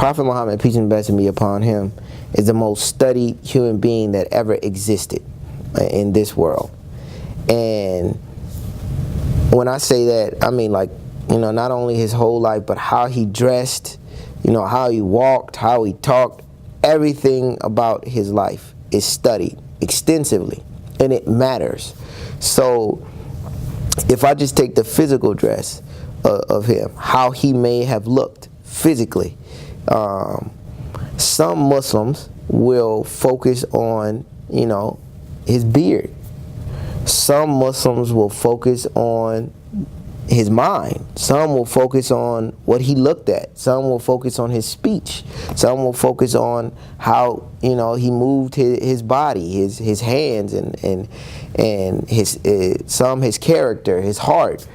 Prophet Muhammad, peace and blessing be upon him, is the most studied human being that ever existed in this world. And when I say that, I mean, like, you know, not only his whole life, but how he dressed, you know, how he walked, how he talked, everything about his life is studied extensively, and it matters. So if I just take the physical dress of him, how he may have looked physically, some Muslims will focus on, you know, his beard. Some Muslims will focus on his mind. Some will focus on what he looked at. Some will focus on his speech. Some will focus on how, you know, he moved his body, his hands, and his his character, his heart.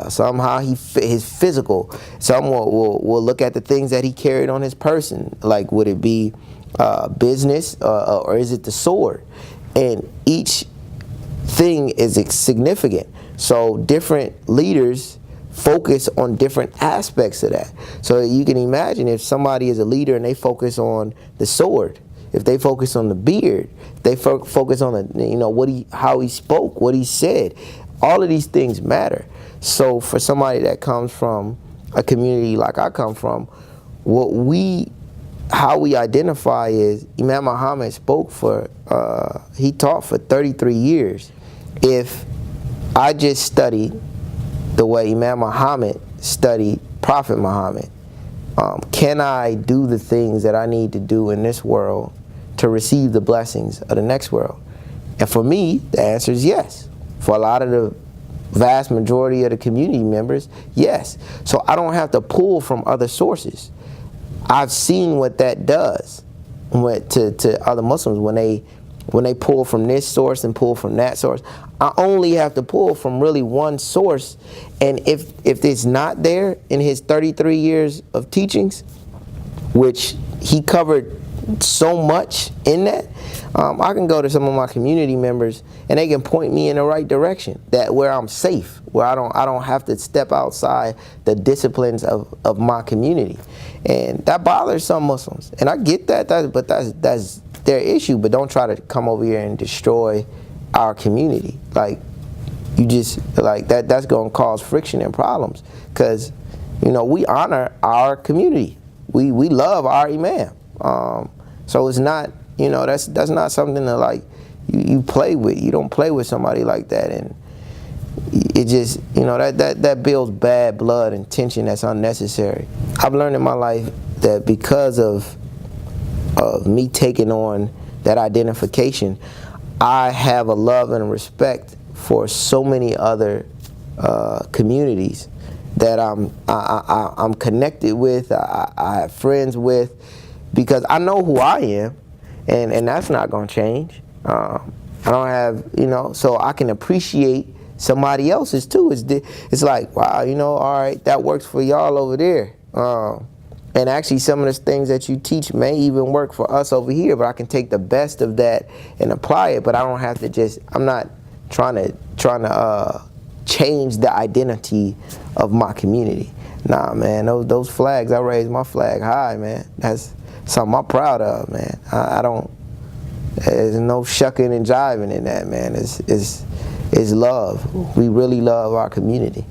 Somehow his physical. Some will look at the things that he carried on his person. Like, would it be business or is it the sword? And each thing is significant. So different leaders focus on different aspects of that. So you can imagine if somebody is a leader and they focus on the sword, if they focus on the beard, they focus on the, you know, how he spoke, what he said. All of these things matter. So for somebody that comes from a community like I come from, how we identify is Imam Muhammad he taught for 33 years. If I just studied the way Imam Muhammad studied Prophet Muhammad, can I do the things that I need to do in this world to receive the blessings of the next world? And for me, the answer is yes. For a lot of the vast majority of the community members, yes. So I don't have to pull from other sources. I've seen what that does to other Muslims when they pull from this source and pull from that source. I only have to pull from really one source, and if it's not there in his 33 years of teachings, which he covered so much in that, I can go to some of my community members and they can point me in the right direction, that where I'm safe, where I don't have to step outside the disciplines of my community. And that bothers some Muslims, and I get that, but that's their issue. But don't try to come over here and destroy our community. Like, you just, like, that's going to cause friction and problems, because, you know, we honor our community. We love our imam. So it's not, you know, that's not something that, like, you play with. You don't play with somebody like that, and it just, you know, that builds bad blood and tension that's unnecessary. I've learned in my life that because of me taking on that identification, I have a love and respect for so many other communities that I'm connected with, I have friends with, because I know who I am, and that's not going to change. I don't have, you know, so I can appreciate somebody else's too. It's like, wow, you know, all right, that works for y'all over there. And actually some of the things that you teach may even work for us over here, but I can take the best of that and apply it, but I don't have to I'm not trying to change the identity of my community. Nah, man, those flags, I raise my flag high, man. That's something I'm proud of, man. I don't, there's no shucking and jiving in that, man. It's love. We really love our community.